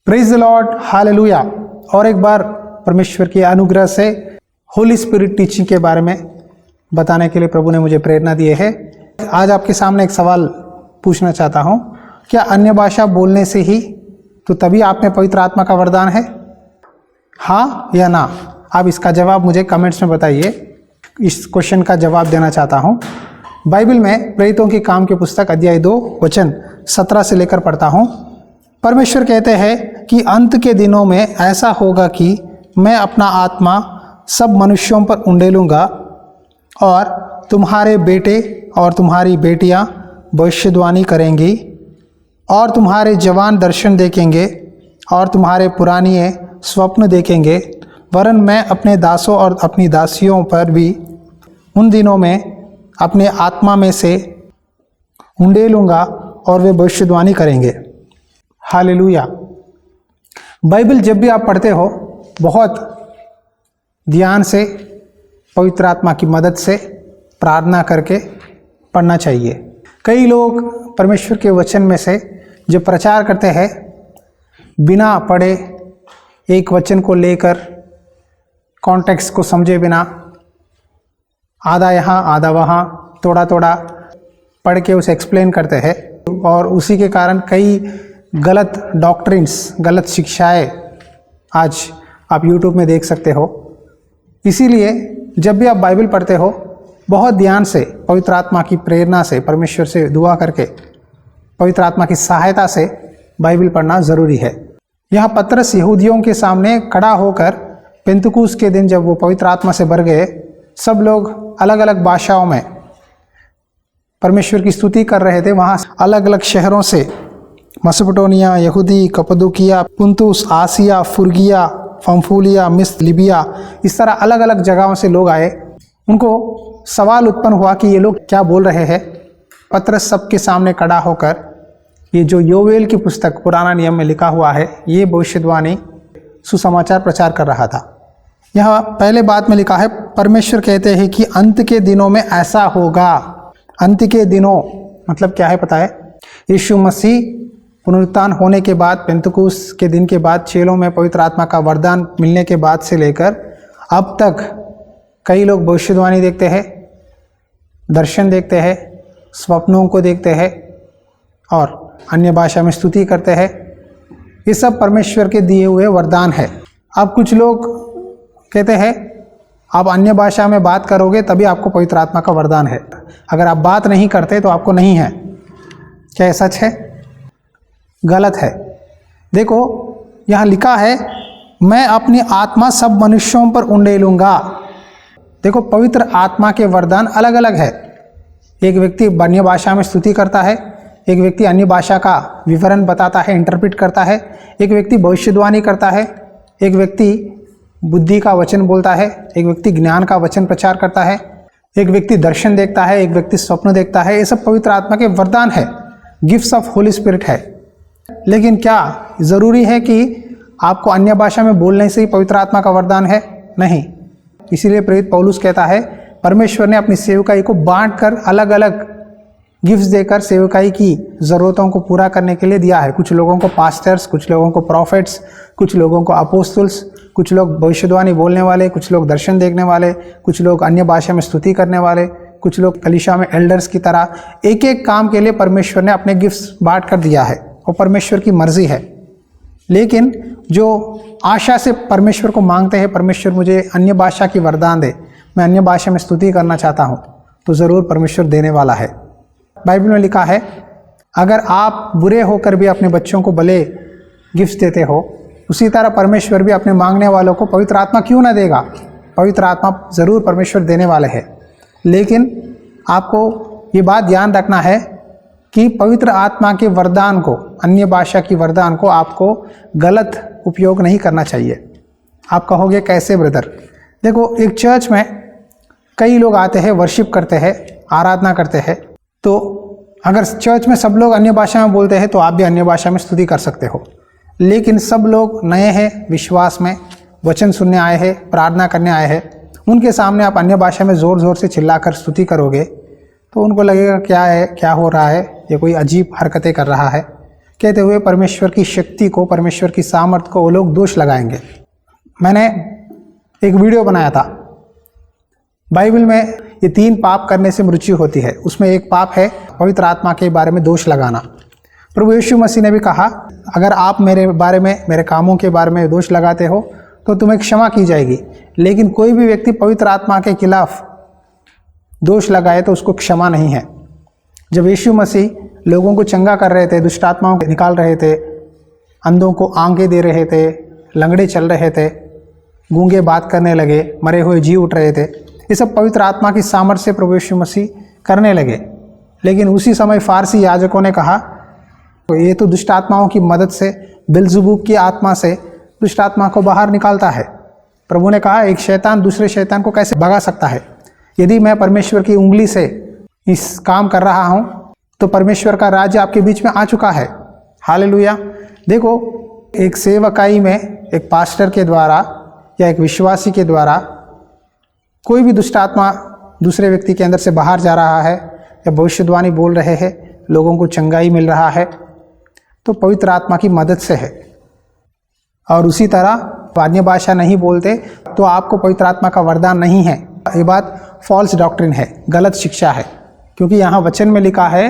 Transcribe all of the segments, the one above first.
Praise the Lord, hallelujah. और एक बार परमेश्वर की अनुग्रह से होली स्पिरिट टीचिंग के बारे में बताने के लिए प्रभु ने मुझे प्रेरणा दी है। आज आपके सामने एक सवाल पूछना चाहता हूँ, क्या अन्य भाषा बोलने से ही तो तभी आप में पवित्र आत्मा का वरदान है? हाँ या ना? आप इसका जवाब मुझे कमेंट्स में बताइए। इस क्वेश्चन का जवाब देना चाहता हूँ। बाइबल में प्रेरितों के काम की पुस्तक अध्याय 2 वचन 17 से लेकर पढ़ता हूँ। परमेश्वर कहते हैं कि अंत के दिनों में ऐसा होगा कि मैं अपना आत्मा सब मनुष्यों पर उंडेलूँगा और तुम्हारे बेटे और तुम्हारी बेटियां भविष्यवाणी करेंगी और तुम्हारे जवान दर्शन देखेंगे और तुम्हारे पुरानिए स्वप्न देखेंगे। वरन मैं अपने दासों और अपनी दासियों पर भी उन दिनों में अपने आत्मा में से उंडेलूँगा और वे भविष्यवाणी करेंगे। हालेलुया। बाइबल जब भी आप पढ़ते हो बहुत ध्यान से पवित्र आत्मा की मदद से प्रार्थना करके पढ़ना चाहिए। कई लोग परमेश्वर के वचन में से जो प्रचार करते हैं बिना पढ़े, एक वचन को लेकर कॉन्टेक्स्ट को समझे बिना आधा यहाँ आधा वहाँ थोड़ा थोड़ा पढ़ के उसे एक्सप्लेन करते हैं और उसी के कारण कई गलत डॉक्ट्रिन्स, गलत शिक्षाएं आज आप यूट्यूब में देख सकते हो। इसीलिए जब भी आप बाइबल पढ़ते हो बहुत ध्यान से पवित्र आत्मा की प्रेरणा से, परमेश्वर से दुआ करके, पवित्र आत्मा की सहायता से बाइबल पढ़ना ज़रूरी है। यहाँ पतरस यहूदियों के सामने खड़ा होकर पेंतुकुस के दिन जब वो पवित्र आत्मा से भर गए, सब लोग अलग अलग भाषाओं में परमेश्वर की स्तुति कर रहे थे। वहाँ अलग अलग शहरों से मसोपोटामिया, यहूदी, कप्पदोकिया, पुंतुस, आसिया, फुर्गिया, पंफूलिया, मिस्र, लिबिया, इस तरह अलग अलग जगहों से लोग आए। उनको सवाल उत्पन्न हुआ कि ये लोग क्या बोल रहे हैं। पतरस सबके सामने खड़ा होकर ये जो योवेल की पुस्तक पुराना नियम में लिखा हुआ है, ये भविष्यवाणी सुसमाचार प्रचार कर रहा था। यहाँ पहले बात में लिखा है, परमेश्वर कहते हैं कि अंत के दिनों में ऐसा होगा। अंत के दिनों मतलब क्या है पता है? यीशु मसीह पुनरुत्थान होने के बाद, पेंतुकुस के दिन के बाद, चेलों में पवित्र आत्मा का वरदान मिलने के बाद से लेकर अब तक कई लोग भविष्यवाणी देखते हैं, दर्शन देखते हैं, स्वप्नों को देखते हैं और अन्य भाषा में स्तुति करते हैं। ये सब परमेश्वर के दिए हुए वरदान है। अब कुछ लोग कहते हैं आप अन्य भाषा में बात करोगे तभी आपको पवित्र आत्मा का वरदान है, अगर आप बात नहीं करते तो आपको नहीं है। क्या ये सच है? गलत है। देखो यहाँ लिखा है, मैं अपनी आत्मा सब मनुष्यों पर उंडेलूँगा। देखो पवित्र आत्मा के वरदान अलग अलग है। एक व्यक्ति अन्य भाषा में स्तुति करता है, एक व्यक्ति अन्य भाषा का विवरण बताता है, इंटरप्रेट करता है, एक व्यक्ति भविष्यवाणी करता है, एक व्यक्ति बुद्धि का वचन बोलता है, एक व्यक्ति ज्ञान का वचन प्रचार करता है, एक व्यक्ति दर्शन देखता है, एक व्यक्ति स्वप्न देखता है। ये सब पवित्र आत्मा के वरदान है, गिफ्ट्स ऑफ होली स्पिरिट है। लेकिन क्या ज़रूरी है कि आपको अन्य भाषा में बोलने से ही पवित्र आत्मा का वरदान है? नहीं। इसीलिए प्रेरित पौलुस कहता है, परमेश्वर ने अपनी सेवकाई को बांटकर अलग अलग गिफ्ट्स देकर सेवकाई की ज़रूरतों को पूरा करने के लिए दिया है। कुछ लोगों को पास्टर्स, कुछ लोगों को प्रॉफिट्स, कुछ लोगों को अपोस्टल्स, कुछ लोग भविष्यवाणी बोलने वाले, कुछ लोग दर्शन देखने वाले, कुछ लोग अन्य भाषा में स्तुति करने वाले, कुछ लोग कलीसिया में एल्डर्स की तरह। एक एक काम के लिए परमेश्वर ने अपने गिफ्ट्स बांट कर दिया है और परमेश्वर की मर्जी है। लेकिन जो आशा से परमेश्वर को मांगते हैं, परमेश्वर मुझे अन्य भाषा की वरदान दे, मैं अन्य भाषा में स्तुति करना चाहता हूँ, तो ज़रूर परमेश्वर देने वाला है। बाइबल में लिखा है, अगर आप बुरे होकर भी अपने बच्चों को भले गिफ्ट्स देते हो, उसी तरह परमेश्वर भी अपने मांगने वालों को पवित्र आत्मा क्यों ना देगा? पवित्र आत्मा ज़रूर परमेश्वर देने वाले हैं। लेकिन आपको ये बात ध्यान रखना है कि पवित्र आत्मा के वरदान को, अन्य भाषा की वरदान को आपको गलत उपयोग नहीं करना चाहिए। आप कहोगे कैसे ब्रदर? देखो एक चर्च में कई लोग आते हैं, वर्शिप करते हैं, आराधना करते हैं, तो अगर चर्च में सब लोग अन्य भाषा में बोलते हैं तो आप भी अन्य भाषा में स्तुति कर सकते हो। लेकिन सब लोग नए हैं, विश्वास में वचन सुनने आए हैं, प्रार्थना करने आए हैं, उनके सामने आप अन्य भाषा में ज़ोर ज़ोर से चिल्लाकर स्तुति करोगे तो उनको लगेगा क्या है, क्या हो रहा है, ये कोई अजीब हरकतें कर रहा है। कहते हुए परमेश्वर की शक्ति को, परमेश्वर की सामर्थ्य को वो लोग दोष लगाएंगे। मैंने एक वीडियो बनाया था, बाइबल में ये 3 पाप करने से मृत्यु होती है। उसमें एक पाप है पवित्र आत्मा के बारे में दोष लगाना। प्रभु यीशु मसीह ने भी कहा, अगर आप मेरे बारे में, मेरे कामों के बारे में दोष लगाते हो तो तुम्हें क्षमा की जाएगी, लेकिन कोई भी व्यक्ति पवित्र आत्मा के खिलाफ दोष लगाए तो उसको क्षमा नहीं है। जब यीशु मसीह लोगों को चंगा कर रहे थे, दुष्ट आत्माओं को निकाल रहे थे, अंधों को आंखें दे रहे थे, लंगड़े चल रहे थे, गूंगे बात करने लगे, मरे हुए जी उठ रहे थे, ये सब पवित्र आत्मा की सामर्थ्य से प्रभु यीशु मसीह करने लगे। लेकिन उसी समय फारसी याजकों ने कहा, ये तो दुष्ट आत्माओं की मदद से, बेल्ज़ेबूब की आत्मा से दुष्ट आत्मा को बाहर निकालता है। प्रभु ने कहा, एक शैतान दूसरे शैतान को कैसे भगा सकता है? यदि मैं परमेश्वर की उंगली से इस काम कर रहा हूँ तो परमेश्वर का राज्य आपके बीच में आ चुका है। हालेलुया। देखो, एक सेवकाई में एक पास्टर के द्वारा या एक विश्वासी के द्वारा कोई भी दुष्ट आत्मा दूसरे व्यक्ति के अंदर से बाहर जा रहा है या भविष्यवाणी बोल रहे हैं, लोगों को चंगाई मिल रहा है, तो पवित्र आत्मा की मदद से है। और उसी तरह अन्य भाषा नहीं बोलते तो आपको पवित्र आत्मा का वरदान नहीं है। ये बात फॉल्स डॉक्ट्रिन है, गलत शिक्षा है, क्योंकि यहाँ वचन में लिखा है,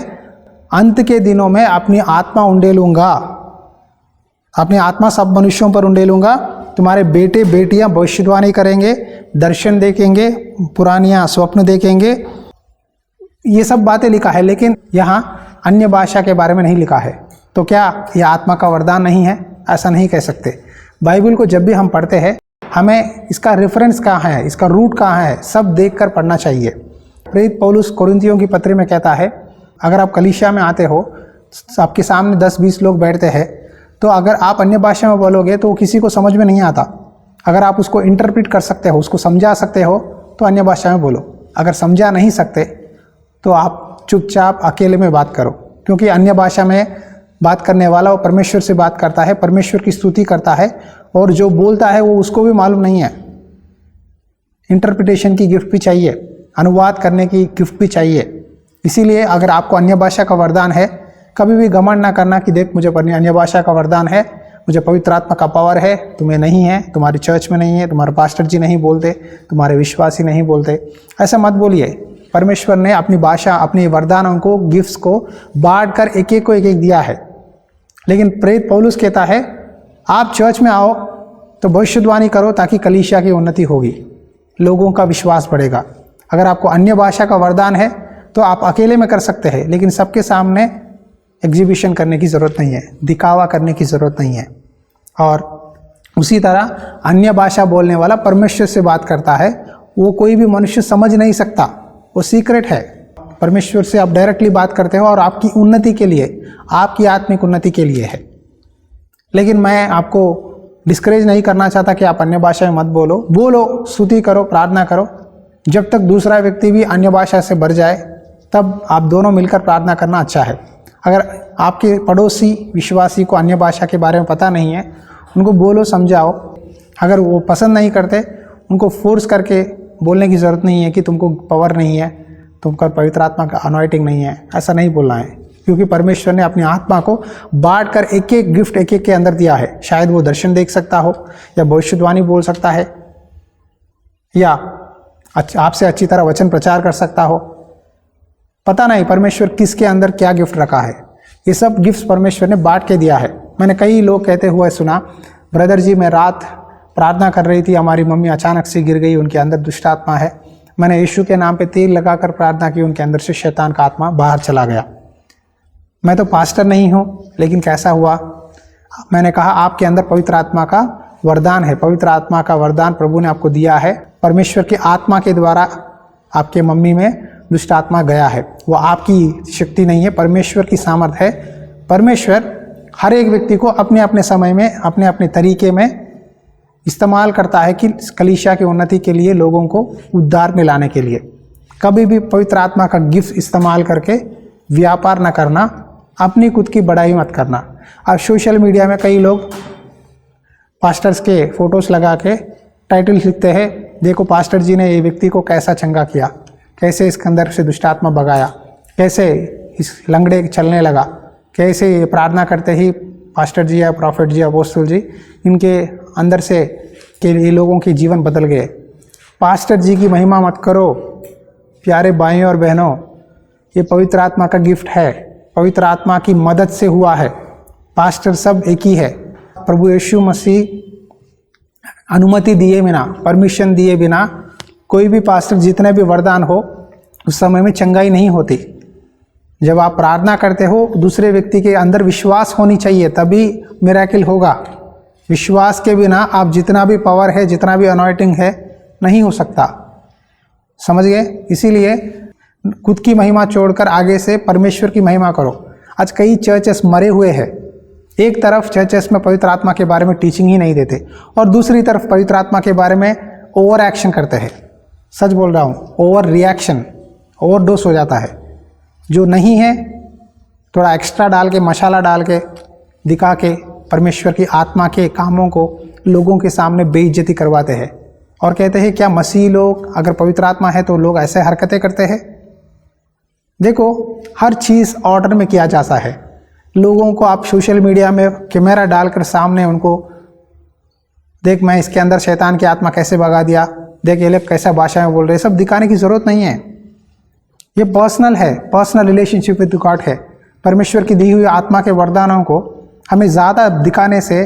अंत के दिनों में अपनी आत्मा उंडेलूंगा, अपनी आत्मा सब मनुष्यों पर उंडेलूंगा, तुम्हारे बेटे बेटियां भविष्यवाणी करेंगे, दर्शन देखेंगे, पुरानियां स्वप्न देखेंगे। ये सब बातें लिखा है, लेकिन यहाँ अन्य भाषा के बारे में नहीं लिखा है। तो क्या यह आत्मा का वरदान नहीं है? ऐसा नहीं कह सकते। बाइबल को जब भी हम पढ़ते हैं, हमें इसका रेफरेंस कहाँ है, इसका रूट कहाँ है, सब देखकर पढ़ना चाहिए। प्रेरित पौलुस कोरिन्थियों की पत्री में कहता है, अगर आप कलीसिया में आते हो, आपके सामने 10-20 लोग बैठते हैं, तो अगर आप अन्य भाषा में बोलोगे तो किसी को समझ में नहीं आता। अगर आप उसको इंटरप्रेट कर सकते हो, उसको समझा सकते हो, तो अन्य भाषा में बोलो। अगर समझा नहीं सकते तो आप चुपचाप अकेले में बात करो, क्योंकि अन्य भाषा में बात करने वाला वो परमेश्वर से बात करता है, परमेश्वर की स्तुति करता है, और जो बोलता है वो उसको भी मालूम नहीं है। इंटरप्रिटेशन की गिफ्ट भी चाहिए, अनुवाद करने की गिफ्ट भी चाहिए। इसीलिए अगर आपको अन्य भाषा का वरदान है, कभी भी घमंड ना करना कि देख मुझे अन्य भाषा का वरदान है, मुझे पवित्र आत्मा का पावर है, तुम्हें नहीं है, तुम्हारी चर्च में नहीं है, तुम्हारे पास्टर जी नहीं बोलते, तुम्हारे विश्वासी नहीं बोलते। ऐसा मत बोलिए। परमेश्वर ने अपनी भाषा, अपनी वरदानों को, गिफ्ट्स को बांट कर एक एक को एक एक दिया है। लेकिन प्रेरित पौलुस कहता है, आप चर्च में आओ तो भविष्यवाणी करो, ताकि कलीसिया की उन्नति होगी, लोगों का विश्वास बढ़ेगा। अगर आपको अन्य भाषा का वरदान है तो आप अकेले में कर सकते हैं, लेकिन सबके सामने एग्जीबिशन करने की ज़रूरत नहीं है, दिखावा करने की ज़रूरत नहीं है। और उसी तरह अन्य भाषा बोलने वाला परमेश्वर से बात करता है, वो कोई भी मनुष्य समझ नहीं सकता, वो सीक्रेट है। परमेश्वर से आप डायरेक्टली बात करते हो और आपकी उन्नति के लिए, आपकी आत्मिक उन्नति के लिए है। लेकिन मैं आपको डिस्करेज नहीं करना चाहता कि आप अन्य भाषा में मत बोलो, स्तुति करो, प्रार्थना करो। जब तक दूसरा व्यक्ति भी अन्य भाषा से भर जाए, तब आप दोनों मिलकर प्रार्थना करना अच्छा है। अगर आपके पड़ोसी विश्वासी को अन्य भाषा के बारे में पता नहीं है, उनको बोलो, समझाओ। अगर वो पसंद नहीं करते, उनको फोर्स करके बोलने की ज़रूरत नहीं है कि तुमको पावर नहीं है, तुमका पवित्र आत्मा का अनॉइंटिंग नहीं है, ऐसा नहीं बोलना है। क्योंकि परमेश्वर ने अपनी आत्मा को बांट कर एक एक गिफ्ट एक एक के अंदर दिया है। शायद वो दर्शन देख सकता हो, या भविष्यवाणी बोल सकता है, या आपसे अच्छी तरह वचन प्रचार कर सकता हो। पता नहीं परमेश्वर किसके अंदर क्या गिफ्ट रखा है। ये सब गिफ्ट्स परमेश्वर ने बांट के दिया है। मैंने कई लोग कहते हुए सुना, ब्रदर जी मैं रात प्रार्थना कर रही थी, हमारी मम्मी अचानक से गिर गई, उनके अंदर दुष्ट आत्मा है। मैंने यीशु के नाम पे तेल लगाकर प्रार्थना की, उनके अंदर से शैतान का आत्मा बाहर चला गया। मैं तो पास्टर नहीं हूँ, लेकिन कैसा हुआ? मैंने कहा आपके अंदर पवित्र आत्मा का वरदान है, पवित्र आत्मा का वरदान प्रभु ने आपको दिया है। परमेश्वर की आत्मा के द्वारा आपके मम्मी में दुष्ट आत्मा गया है। वो आपकी शक्ति नहीं है, परमेश्वर की सामर्थ है। परमेश्वर हर एक व्यक्ति को अपने अपने समय में, अपने अपने तरीके में इस्तेमाल करता है कि कलीसिया की उन्नति के लिए, लोगों को उद्धार में लाने के लिए। कभी भी पवित्र आत्मा का गिफ्ट इस्तेमाल करके व्यापार न करना, अपनी खुद की बड़ाई मत करना। अब सोशल मीडिया में कई लोग पास्टर्स के फोटोज़ लगा के टाइटल लिखते हैं, देखो पास्टर जी ने ये व्यक्ति को कैसा चंगा किया, कैसे इसके अंदर से दुष्ट आत्मा भगाया, कैसे इस लंगड़े चलने लगा, कैसे ये प्रार्थना करते ही पास्टर जी या प्रॉफिट जी, अपोस्टल जी, इनके अंदर से के लिए लोगों के जीवन बदल गए। पास्टर जी की महिमा मत करो प्यारे भाइयों और बहनों, ये पवित्र आत्मा का गिफ्ट है, पवित्र आत्मा की मदद से हुआ है। पास्टर सब एक ही है। प्रभु यीशु मसीह अनुमति दिए बिना, परमिशन दिए बिना कोई भी पास्टर जितने भी वरदान हो उस समय में चंगाई नहीं होती। जब आप प्रार्थना करते हो दूसरे व्यक्ति के अंदर विश्वास होनी चाहिए, तभी मिरेकल होगा। विश्वास के बिना आप जितना भी पावर है, जितना भी अनॉइंटिंग है, नहीं हो सकता। समझ गए? इसीलिए खुद की महिमा छोड़कर आगे से परमेश्वर की महिमा करो। आज कई चर्चेस मरे हुए हैं। एक तरफ चर्चेस में पवित्र आत्मा के बारे में टीचिंग ही नहीं देते और दूसरी तरफ पवित्र आत्मा के बारे में ओवर एक्शन करते हैं। सच बोल रहा हूँ, ओवर रिएक्शन, ओवरडोज हो जाता है। जो नहीं है थोड़ा एक्स्ट्रा डाल के, मसाला डाल के, दिखा के परमेश्वर की आत्मा के कामों को लोगों के सामने बेइज्जती करवाते हैं और कहते हैं क्या मसीह लोग अगर पवित्र आत्मा है तो लोग ऐसे हरकतें करते हैं। देखो, हर चीज़ ऑर्डर में किया जाता है। लोगों को आप सोशल मीडिया में कैमरा डालकर सामने उनको, देख मैं इसके अंदर शैतान की आत्मा कैसे भगा दिया, देख ये लोग कैसा भाषा में बोल रहे, सब दिखाने की ज़रूरत नहीं है। ये पर्सनल है, पर्सनल रिलेशनशिप विद गॉड है। परमेश्वर की दी हुई आत्मा के वरदानों को हमें ज़्यादा दिखाने से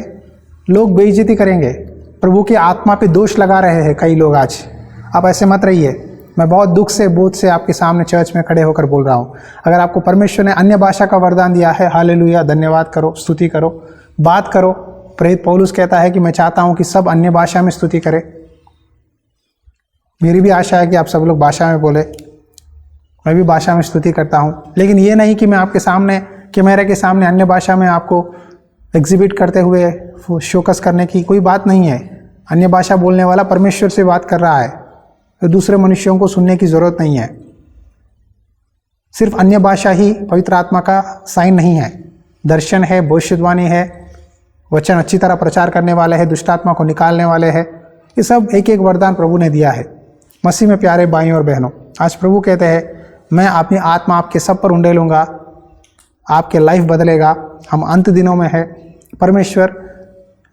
लोग बेइज्जती करेंगे। प्रभु की आत्मा पे दोष लगा रहे हैं कई लोग आज। आप ऐसे मत रहिए। मैं बहुत दुख से, बोझ से आपके सामने चर्च में खड़े होकर बोल रहा हूँ। अगर आपको परमेश्वर ने अन्य भाषा का वरदान दिया है, हालेलुया, धन्यवाद करो, स्तुति करो, बात करो। प्रेरित पौलुस कहता है कि मैं चाहता हूँ कि सब अन्य भाषा में स्तुति करें। मेरी भी आशा है कि आप सब लोग भाषा में बोले। मैं भी भाषा में स्तुति करता हूँ, लेकिन ये नहीं कि मैं आपके सामने, कैमरे के सामने अन्य भाषा में आपको एग्जिबिट करते हुए शोकस करने की कोई बात नहीं है। अन्य भाषा बोलने वाला परमेश्वर से बात कर रहा है, तो दूसरे मनुष्यों को सुनने की ज़रूरत नहीं है। सिर्फ अन्य भाषा ही पवित्र आत्मा का साइन नहीं है। दर्शन है, भविष्यवाणी है, वचन अच्छी तरह प्रचार करने वाले हैं, दुष्ट आत्मा को निकालने वाले हैं। ये सब एक एक वरदान प्रभु ने दिया है। मसीह में प्यारे भाइयों और बहनों, आज प्रभु कहते हैं मैं अपनी आत्मा आपके सब पर उंडेलूंगा, आपके लाइफ बदलेगा। हम अंत दिनों में है। परमेश्वर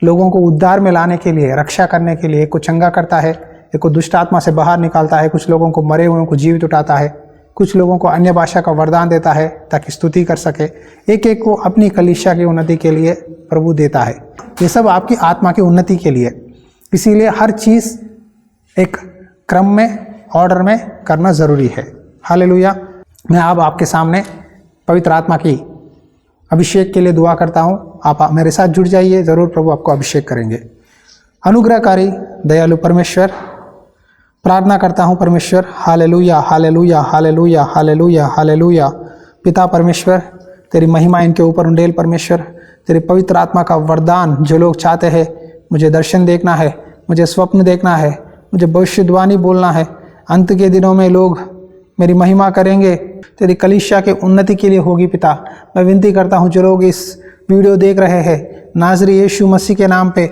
लोगों को उद्धार में लाने के लिए, रक्षा करने के लिए, एक को चंगा करता है, एक को दुष्ट आत्मा से बाहर निकालता है, कुछ लोगों को मरे हुए को जीवित उठाता है, कुछ लोगों को अन्य भाषा का वरदान देता है ताकि स्तुति कर सके। एक एक को अपनी कलीसिया की उन्नति के लिए प्रभु देता है। ये सब आपकी आत्मा की उन्नति के लिए। इसीलिए हर चीज़ एक क्रम में, ऑर्डर में करना ज़रूरी है। हालेलुया। मैं अब आपके सामने पवित्र आत्मा की अभिषेक के लिए दुआ करता हूँ। आप मेरे साथ जुड़ जाइए, ज़रूर प्रभु आपको अभिषेक करेंगे। अनुग्रहकारी दयालु परमेश्वर, प्रार्थना करता हूँ परमेश्वर, hallelujah, hallelujah, hallelujah, hallelujah, hallelujah. पिता परमेश्वर, तेरी महिमा इनके ऊपर उंडेल परमेश्वर। तेरी पवित्र आत्मा का वरदान जो लोग चाहते हैं, मुझे दर्शन देखना है, मुझे स्वप्न देखना है, मुझे भविष्यवाणी बोलना है, अंत के दिनों में लोग मेरी महिमा करेंगे, तेरी कलीसिया के उन्नति के लिए होगी। पिता, मैं विनती करता हूँ जो लोग इस वीडियो देख रहे हैं, नाज़री यीशु मसीह के नाम पे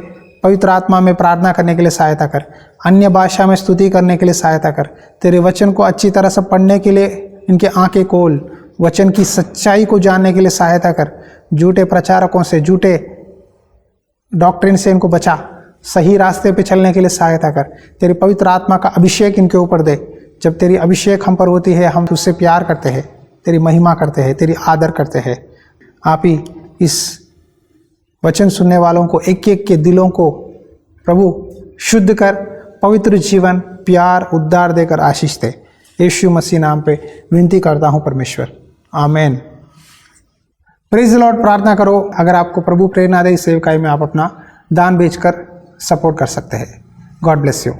पवित्र आत्मा में प्रार्थना करने के लिए सहायता कर, अन्य भाषा में स्तुति करने के लिए सहायता कर, तेरे वचन को अच्छी तरह से पढ़ने के लिए इनके आंखें खोल, वचन की सच्चाई को जानने के लिए सहायता कर, झूठे प्रचारकों से, झूठे डॉक्ट्रिन से इनको बचा, सही रास्ते पे चलने के लिए सहायता कर। तेरी पवित्र आत्मा का अभिषेक इनके ऊपर दे। जब तेरी अभिषेक हम पर होती है, हम तुझसे प्यार करते हैं, तेरी महिमा करते हैं, तेरी आदर करते हैं। आप ही इस वचन सुनने वालों को, एक एक के दिलों को प्रभु शुद्ध कर, पवित्र जीवन, प्यार, उद्धार देकर आशीष दे। यीशु मसीह नाम पे विनती करता हूँ परमेश्वर, आमेन। Praise the Lord. प्रार्थना करो। अगर आपको प्रभु प्रेरणा दे, इस सेवकाई में आप अपना दान बेचकर सपोर्ट कर सकते हैं। God bless you.